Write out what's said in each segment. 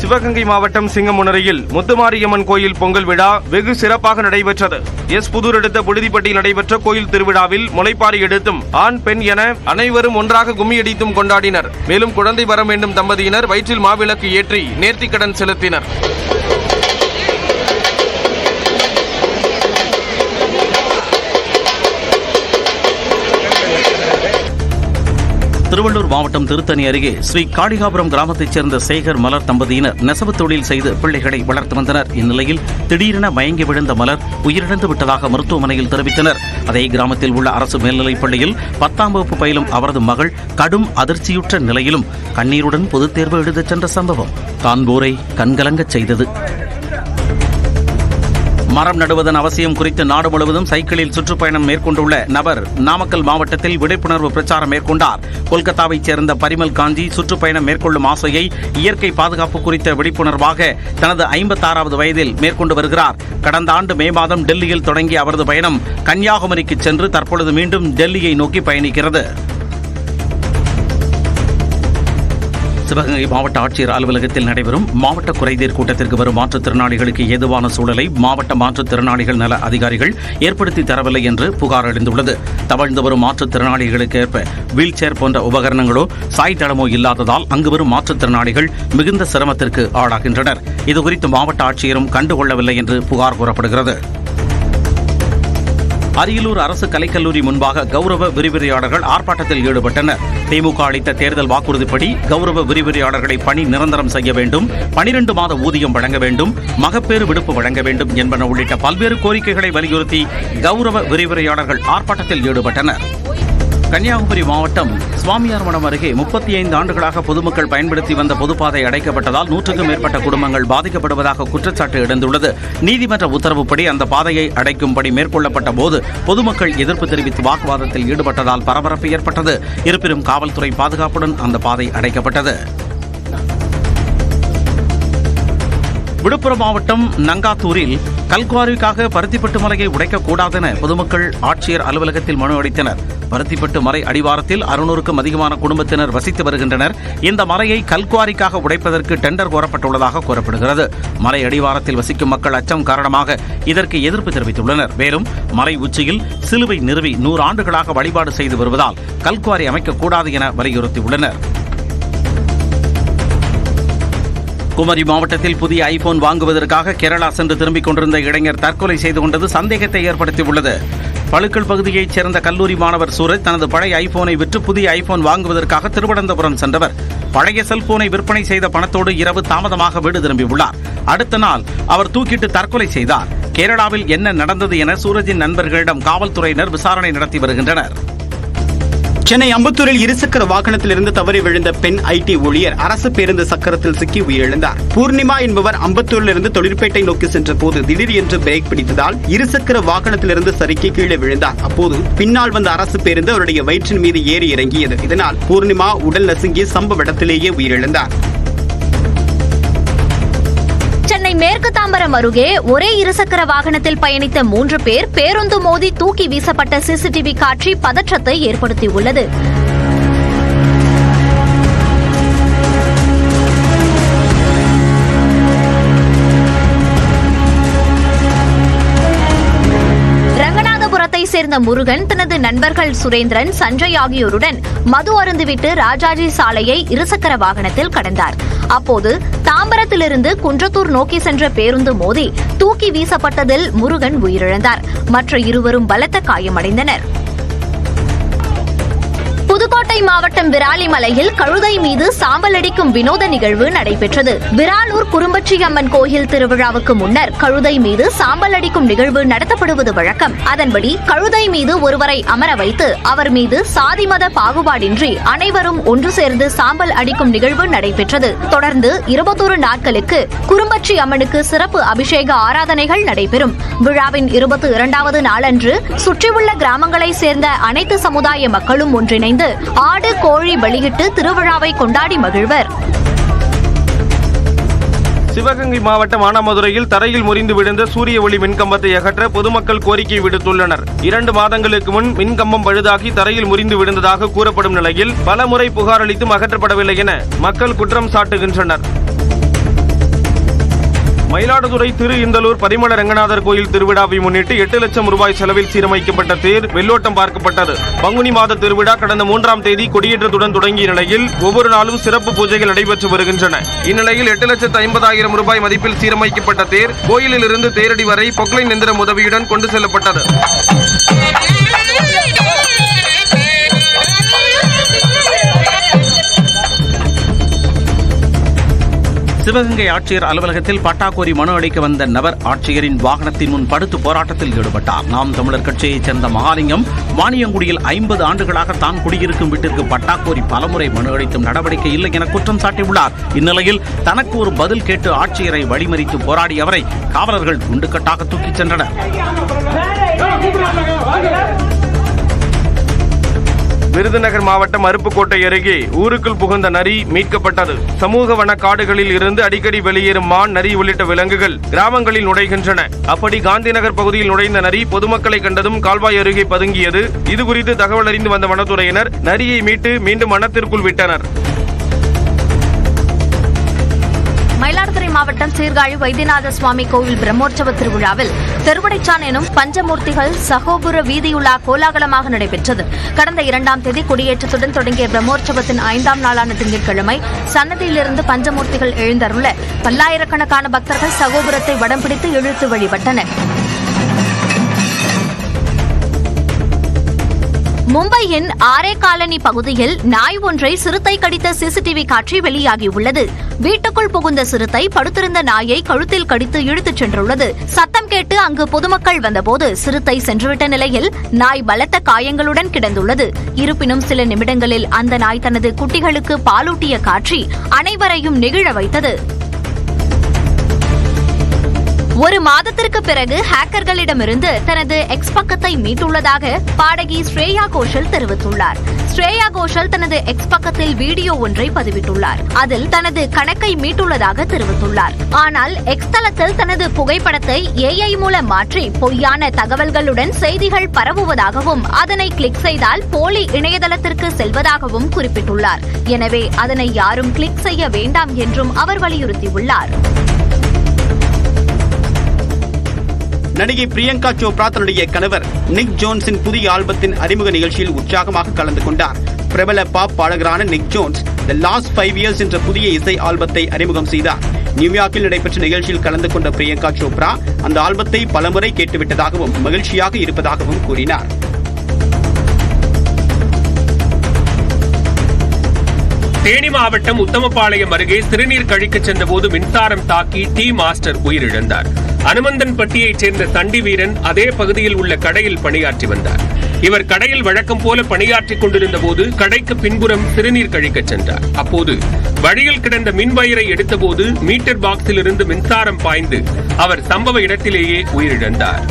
சிவகங்கை மாவட்டம் சிங்கமுனரியில் முத்துமாரியம்மன் கோயில் பொங்கல் விழா வெகு சிறப்பாக நடைபெற்றது. புதூர் அடுத்த புழுதிப்பட்டியில் நடைபெற்ற கோயில் திருவிழாவில் முளைப்பாரி எடுத்தும் ஆண் பெண் என அனைவரும் ஒன்றாக கும்மியடித்தும் கொண்டாடினர். மேலும் குழந்தை வர வேண்டும் தம்பதியினர் வயிற்றில் மாவிளக்கு ஏற்றி நேர்த்திக்கடன் செலுத்தினர். திருவள்ளூர் மாவட்டம் திருத்தணி அருகே ஸ்ரீ காளிகாபுரம் கிராமத்தைச் சேர்ந்த சேகர் மலர் தம்பதியினர் நெசவு தொழில் செய்து பிள்ளைகளை வளர்த்து வந்தனர். இந்நிலையில் திடீரென மயங்கி விழுந்த மலர் உயிரிழந்து விட்டதாக மருத்துவமனையில் தெரிவித்தனர். அதே கிராமத்தில் உள்ள அரசு மேல்நிலைப் பள்ளியில் 10ஆம் வகுப்பு பயிலும் அவரது மகள் கடும் அதிர்ச்சியுற்ற நிலையிலும் கண்ணீருடன் பொதுத் தேர்வு எழுதச் சென்ற சம்பவம் காண்போரை கண்கலங்கச் செய்தது. மரம் நடுவதன் அவசியம் குறித்து நாடு முழுவதும் சைக்கிளில் சுற்றுப்பயணம் மேற்கொண்டுள்ள நபர் நாமக்கல் மாவட்டத்தில் விழிப்புணர்வு பிரச்சாரம் மேற்கொண்டார். கொல்கத்தாவைச் சேர்ந்த பரிமல் காஞ்சி சுற்றுப்பயணம் மேற்கொள்ளும் ஆசையை இயற்கை பாதுகாப்பு குறித்த விழிப்புணர்வாக தனது 56வது வயதில் மேற்கொண்டு வருகிறார். கடந்த ஆண்டு மே மாதம் டெல்லியில் தொடங்கிய அவரது பயணம் கன்னியாகுமரிக்கு சென்று தற்பொழுது மீண்டும் டெல்லியை நோக்கி பயணிக்கிறது. சிவகங்கை மாவட்ட ஆட்சியர் அலுவலகத்தில் நடைபெறும் மாவட்ட குறைதீர் கூட்டத்திற்கு வரும் மாற்றுத்திறனாளிகளுக்கு ஏதுவான சூழலை மாவட்ட மாற்றுத்திறனாளிகள் நல அதிகாரிகள் ஏற்படுத்தி தரவில்லை என்று புகார் எழுந்துள்ளது. தவழ்ந்து வரும் மாற்றுத்திறனாளிகளுக்கு ஏற்ப வீல் சேர் போன்ற உபகரணங்களோ சாய்தளமோ இல்லாததால் அங்கு வரும் மாற்றுத்திறனாளிகள் மிகுந்த சிரமத்திற்கு ஆளாகின்றனர். இதுகுறித்து மாவட்ட ஆட்சியரும் கண்டுகொள்ளவில்லை என்று புகார் கூறப்படுகிறது. அரியலூர் அரசு கலைக்கல்லூரி முன்பாக கௌரவ விரிவுரையாளர்கள் ஆர்ப்பாட்டத்தில் ஈடுபட்டனர். திமுக அளித்த தேர்தல் வாக்குறுதிப்படி கௌரவ விரிவுரையாளர்களை பணி நிரந்தரம் செய்ய வேண்டும், 12 மாத ஊதியம் வழங்க வேண்டும், மகப்பேறு விடுப்பு வழங்க வேண்டும் என்பன உள்ளிட்ட பல்வேறு கோரிக்கைகளை வலியுறுத்தி கௌரவ விரிவுரையாளர்கள் ஆர்ப்பாட்டத்தில் ஈடுபட்டனர். கன்னியாகுமரி மாவட்டம் சுவாமியார்மடம் அருகே 35 ஆண்டுகளாக பொதுமக்கள் பயன்படுத்தி வந்த பொதுப்பாதை அடைக்கப்பட்டதால் 100க்கும் மேற்பட்ட குடும்பங்கள் பாதிக்கப்படுவதாக குற்றச்சாட்டு எழுந்துள்ளது. நீதிமன்ற உத்தரவுப்படி அந்த பாதையை அடைக்கும்படி மேற்கொள்ளப்பட்ட போது பொதுமக்கள் எதிர்ப்பு தெரிவித்து வாக்குவாதத்தில் ஈடுபட்டதால் பரபரப்பு ஏற்பட்டது. இருப்பினும் காவல்துறை பாதுகாப்புடன் அந்த பாதை அடைக்கப்பட்டது. விழுப்புரம் மாவட்டம் நங்காத்தூரில் கல்குவாரிக்காக பருத்திப்பட்டு மலையை உடைக்கக்கூடாதென பொதுமக்கள் ஆட்சியர் அலுவலகத்தில் மனு அளித்தனர். பருத்திப்பட்டு மலை அடிவாரத்தில் 600க்கும் அதிகமான குடும்பத்தினர் வசித்து வருகின்றனர். இந்த மலையை கல்குவாரிக்காக உடைப்பதற்கு டெண்டர் கோரப்பட்டுள்ளதாக கூறப்படுகிறது. மலை அடிவாரத்தில் வசிக்கும் மக்கள் அச்சம் காரணமாக இதற்கு எதிர்ப்பு தெரிவித்துள்ளனர். மேலும் மலை உச்சியில் சிலுவை நிறுவி 100 ஆண்டுகளாக வழிபாடு செய்து வருவதால் கல்குவாரி அமைக்கக்கூடாது என வலியுறுத்தியுள்ளனர். குமரி மாவட்டத்தில் புதிய ஐபோன் வாங்குவதற்காக கேரளா சென்று திரும்பிக் கொண்டிருந்த இளைஞர் தற்கொலை செய்து கொண்டது சந்தேகத்தை ஏற்படுத்தியுள்ளது. பழுக்கல் பகுதியைச் சேர்ந்த கல்லூரி மாணவர் சூரஜ் தனது பழைய ஐபோனை விற்று புதிய ஐபோன் வாங்குவதற்காக திருவனந்தபுரம் சென்றவர் பழைய செல்போனை விற்பனை செய்த பணத்தோடு இரவு தாமதமாக வீடு திரும்பியுள்ளார். அடுத்த நாள் அவர் தூக்கிட்டு தற்கொலை செய்தார். கேரளாவில் என்ன நடந்தது என சூரஜின் நண்பர்களிடம் காவல்துறையினர் விசாரணை நடத்தி வருகின்றனர். சென்னை அம்பத்தூரில் இருசக்கர வாகனத்திலிருந்து தவறி விழுந்த பெண் ஐடி ஊழியர் அரசு பேருந்து சக்கரத்தில் சிக்கி உயிரிழந்தார். பூர்ணிமா என்பவர் அம்பத்தூரிலிருந்து தொழிற்பேட்டை நோக்கி சென்ற போது திடீர் என்று பிரேக் பிடித்ததால் இருசக்கர வாகனத்திலிருந்து சறுக்கி கீழே விழுந்தார். அப்போது பின்னால் வந்த அரசு பேருந்து அவருடைய வயிற்றின் மீது ஏறி இறங்கியது. இதனால் பூர்ணிமா உடல் நசுங்கி சம்பவ இடத்திலேயே உயிரிழந்தார். சென்னை மேற்கு தாம்பரம் அருகே ஒரே இருசக்கர வாகனத்தில் பயணித்த 3 பேர் பேருந்து மோதி தூக்கி வீசப்பட்ட சிசிடிவி காட்சி பதற்றத்தை ஏற்படுத்தியுள்ளது. சேர்ந்த முருகன் தனது நண்பர்கள் சுரேந்திரன், சஞ்சய் ஆகியோருடன் மது அருந்துவிட்டு ராஜாஜி சாலையை இருசக்கர வாகனத்தில் கடந்தார். அப்போது தாம்பரத்திலிருந்து குன்றத்தூர் நோக்கி சென்ற பேருந்து மோதி தூக்கி வீசப்பட்டதில் முருகன் உயிரிழந்தார். மற்ற இருவரும் பலத்த காயமடைந்தனர். புதுக்கோட்டை மாவட்டம் விராலிமலையில் கழுதை மீது சாம்பல் அடிக்கும் வினோத நிகழ்வு நடைபெற்றது. விராலூர் குறும்பச்சி அம்மன் கோயில் திருவிழாவுக்கு முன்னர் கழுதை மீது சாம்பல் அடிக்கும் நிகழ்வு நடத்தப்படுவது வழக்கம். அதன்படி கழுதை மீது ஒருவரை அமர வைத்து அவர் மீது சாதி மத பாகுபாடின்றி அனைவரும் ஒன்று சேர்ந்து சாம்பல் அடிக்கும் நிகழ்வு நடைபெற்றது. தொடர்ந்து 21 நாட்களுக்கு குறும்பச்சி அம்மனுக்கு சிறப்பு அபிஷேக ஆராதனைகள் நடைபெறும். விழாவின் 22வது நாளன்று சுற்றியுள்ள கிராமங்களைச் சேர்ந்த அனைத்து சமுதாய மக்களும் ஒன்றிணைந்து ஆடு கோழி வெளியிட்டு திருவிழாவை கொண்டாடி மகிழ்வர். சிவகங்கை மாவட்டம் ஆனமதுரையில் தரையில் முறிந்து விழுந்த சூரிய ஒளி மின்கம்பத்தை அகற்ற பொதுமக்கள் கோரிக்கை விடுத்துள்ளனர். 2 மாதங்களுக்கு முன் மின்கம்பம் பழுதாகி தரையில் முறிந்து விழுந்ததாக கூறப்படும் நிலையில் பல முறை புகார் அளித்தும் அகற்றப்படவில்லை என மக்கள் குற்றம் சாட்டுகின்றனர். மயிலாடுதுறை திரு இந்தலூர் பரிமள ரங்கநாதர் கோயில் திருவிழாவை முன்னிட்டு 8 லட்சம் ரூபாய் செலவில் சீரமைக்கப்பட்ட தேர் வெள்ளோட்டம் பார்க்கப்பட்டது. பங்குனி மாத திருவிழா கடந்த 3ஆம் தேதி கொடியேற்றத்துடன் தொடங்கிய நிலையில் ஒவ்வொரு நாளும் சிறப்பு பூஜைகள் நடைபெற்று வருகின்றன. இந்நிலையில் 8,50,000 ரூபாய் மதிப்பில் சீரமைக்கப்பட்ட தேர் கோயிலில் இருந்து தேரடி வரை பொக்லைன் எந்திரம் உதவியுடன் கொண்டு செல்லப்பட்டது. சிவகங்கை ஆட்சியர் அலுவலகத்தில் பட்டா கோரி மனு அளிக்க வந்த நபர் ஆட்சியரின் வாகனத்தின் முன் படுத்து போராட்டத்தில் ஈடுபட்டார். நாம் தமிழர் கட்சியைச் சேர்ந்த மகாலிங்கம் வாணியங்குடியில் 50 ஆண்டுகளாக தான் குடியிருக்கும் வீட்டிற்கு பட்டா கோரி பலமுறை மனு அளித்தும் நடவடிக்கை இல்லை என குற்றம் சாட்டியுள்ளார். இந்நிலையில் தனக்கு ஒரு பதில் கேட்டு ஆட்சியரை வழிமறித்து போராடிய அவரை காவலர்கள் குண்டுக்கட்டாக தூக்கிச் சென்றனர். விருதுநகர் மாவட்டம் அருப்புக்கோட்டை அருகே ஊருக்குள் புகுந்த நரி மீட்கப்பட்டது. சமூக வன காடுகளில் இருந்து அடிக்கடி வெளியேறும் மான், நரி உள்ளிட்ட விலங்குகள் கிராமங்களில் நுழைகின்றன. அப்படி காந்திநகர் பகுதியில் நுழைந்த நரி பொதுமக்களை கண்டதும் கால்வாய் அருகே பதுங்கியது. இதுகுறித்து தகவல் அறிந்து வந்த வனத்துறையினர் நரியை மீட்டு மீண்டும் வனத்திற்குள் விட்டனர். மயிலாடுதுறை மாவட்டம் சீர்காழி வைத்தியநாத சுவாமி கோவில் பிரம்மோற்சவ திருவிழாவில் தெருவடைச்சான் எனும் பஞ்சமூர்த்திகள் சகோபுர வீதியுலா கோலாகலமாக நடைபெற்றது. கடந்த 2ஆம் தேதி கொடியேற்றத்துடன் தொடங்கிய பிரம்மோற்சவத்தின் 5ஆம் நாளான திங்கட்கிழமை சன்னதியிலிருந்து பஞ்சமூர்த்திகள் எழுந்தருள பல்லாயிரக்கணக்கான பக்தர்கள் சகோபுரத்தை வடம் பிடித்து இழுத்து வழிபட்டனர். மும்பையின் ஆரே காலனி பகுதியில் நாய் ஒன்றை சிறுத்தை கடித்த சிசிடிவி காட்சி வெளியாகியுள்ளது. வீட்டுக்குள் புகுந்த சிறுத்தை படுத்திருந்த நாயை கழுத்தில் கடித்து இழுத்துச் சென்றுள்ளது. சத்தம் கேட்டு அங்கு பொதுமக்கள் வந்தபோது சிறுத்தை சென்றுவிட்ட நிலையில் நாய் பலத்த காயங்களுடன் கிடந்துள்ளது. இருப்பினும் சில நிமிடங்களில் அந்த நாய் தனது குட்டிகளுக்கு பாலூட்டிய காட்சி அனைவரையும் நெகிழ வைத்தது. ஒரு மாதத்திற்கு பிறகு ஹேக்கர்களிடமிருந்து தனது எக்ஸ் பக்கத்தை மீட்டுள்ளதாக பாடகி ஸ்ரேயா கோஷல் தெரிவித்துள்ளார். ஸ்ரேயா கோஷல் தனது எக்ஸ் பக்கத்தில் வீடியோ ஒன்றை பதிவிட்டுள்ளார். அதில் தனது கணக்கை மீட்டுள்ளதாக தெரிவித்துள்ளார். ஆனால் எக்ஸ் தளத்தில் தனது புகைப்படத்தை AI மூலம் மாற்றி பொய்யான தகவல்களுடன் செய்திகள் பரவுவதாகவும் அதனை கிளிக் செய்தால் போலி இணையதளத்திற்கு செல்வதாகவும் குறிப்பிட்டுள்ளார். எனவே அதனை யாரும் கிளிக் செய்ய வேண்டாம் என்றும் அவர் வலியுறுத்தியுள்ளார். நடிகை பிரியங்கா சோப்ரா தன்னுடைய கணவர் நிக் ஜோன்ஸின் புதிய ஆல்பத்தின் அறிமுக நிகழ்ச்சியில் உற்சாகமாக கலந்து கொண்டார். பிரபல பாப் பாடகரான Nick Jonas the last 5 years என்ற புதிய இசை ஆல்பத்தை அறிமுகம் செய்தார். நியூயார்க்கில் நடைபெற்ற நிகழ்ச்சியில் கலந்து கொண்ட பிரியங்கா சோப்ரா அந்த ஆல்பத்தை பலமுறை கேட்டுவிட்டதாகவும் மகிழ்ச்சியாக இருப்பதாகவும் கூறினார். தேனி மாவட்டம் உத்தமபாளையம் அருகே சிறுநீர் கழிக்கச் சென்றபோது மின்சாரம் தாக்கி டீ மாஸ்டர் உயிரிழந்தார். அனுமந்தன்பட்டியைச் சேர்ந்த தண்டி வீரன் அதே பகுதியில் உள்ள கடையில் பணியாற்றி வந்தார். இவர் கடையில் வழக்கம் போல பணியாற்றிக் கொண்டிருந்த போது கடைக்கு பின்புறம் சிறுநீர் கழிக்கச் சென்றார். அப்போது வழியில் கிடந்த மின்வயரை எடுத்தபோது மீட்டர் பாக்ஸில் இருந்து மின்சாரம் பாய்ந்து அவர் சம்பவ இடத்திலேயே உயிரிழந்தார்.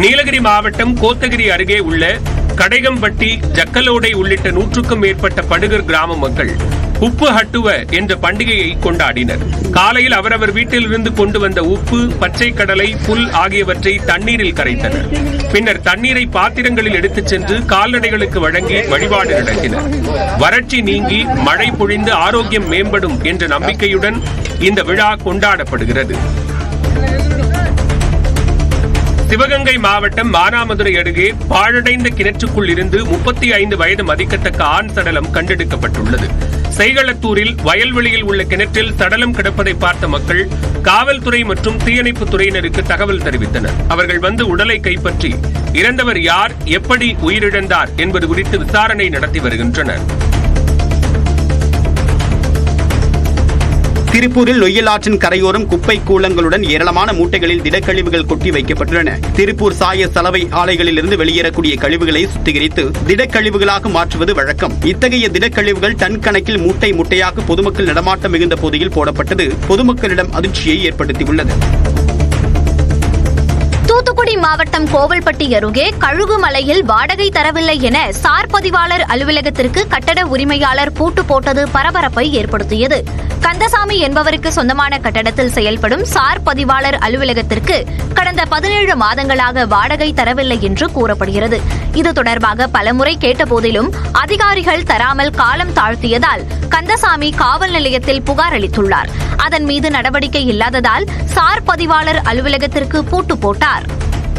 நீலகிரி மாவட்டம் கோத்தகிரி அருகே உள்ள கடைகம்பட்டி, ஜக்கலோடை உள்ளிட்ட 100க்கும் மேற்பட்ட படுகர் கிராம மக்கள் உப்பு ஹட்டுவ என்ற பண்டிகையை கொண்டாடினர். காலையில் அவரவர் வீட்டிலிருந்து கொண்டு வந்த உப்பு, பச்சை கடலை, புல் ஆகியவற்றை தண்ணீரில் கரைத்தனர். பின்னர் தண்ணீரை பாத்திரங்களில் எடுத்துச் சென்று கால்நடைகளுக்கு வழங்கி வழிபாடு நடத்தினர். வறட்சி நீங்கி மழை பொழிந்து ஆரோக்கியம் மேம்படும் என்ற நம்பிக்கையுடன் இந்த விழா கொண்டாடப்படுகிறது. சிவகங்கை மாவட்டம் மானாமதுரை அருகே பாழடைந்த கிணற்றுக்குள் இருந்து 35 வயது மதிக்கத்தக்க ஆண் சடலம் கண்டெடுக்கப்பட்டுள்ளது. செய்களத்தூரில் வயல்வெளியில் உள்ள கிணற்றில் சடலம் கிடப்பதை பார்த்த மக்கள் காவல்துறை மற்றும் தீயணைப்பு துறையினருக்கு தகவல் தெரிவித்தனர். அவர்கள் வந்து உடலை கைப்பற்றி இறந்தவர் யார், எப்படி உயிரிழந்தார் என்பது குறித்து விசாரணை நடத்தி வருகின்றனர். திருப்பூரில் நொய்யல் ஆற்றின் கரையோரம் குப்பை கூலங்களுடன் ஏராளமான மூட்டைகளில் திடக்கழிவுகள் கொட்டி வைக்கப்பட்டுள்ளன. திருப்பூர் சாய சலவை ஆலைகளிலிருந்து வெளியேறக்கூடிய கழிவுகளை சுத்திகரித்து திடக்கழிவுகளாக மாற்றுவது வழக்கம். இத்தகைய திடக்கழிவுகள் டன் கணக்கில் மூட்டை மூட்டையாக பொதுமக்கள் நடமாட்டம் மிகுந்த பகுதியில் போடப்பட்டது பொதுமக்களிடம் அதிர்ச்சியை ஏற்படுத்தியுள்ளது. தூத்துக்குடி தூத்துக்குடி மாவட்டம் கோவில்பட்டி அருகே கழுகுமலையில் வாடகை தரவில்லை என சார் பதிவாளர் அலுவலகத்திற்கு கட்டட உரிமையாளர் பூட்டு போட்டது பரபரப்பை ஏற்படுத்தியது. கந்தசாமி என்பவருக்கு சொந்தமான கட்டடத்தில் செயல்படும் சார் பதிவாளர் அலுவலகத்திற்கு கடந்த 17 மாதங்களாக வாடகை தரவில்லை என்று கூறப்படுகிறது. இது தொடர்பாக பலமுறை கேட்டபோதிலும் அதிகாரிகள் தராமல் காலம் தாழ்த்தியதால் கந்தசாமி காவல் நிலையத்தில் புகார் அளித்துள்ளார். அதன் மீது நடவடிக்கை இல்லாததால் சார் பதிவாளர் அலுவலகத்திற்கு பூட்டு போட்டார்.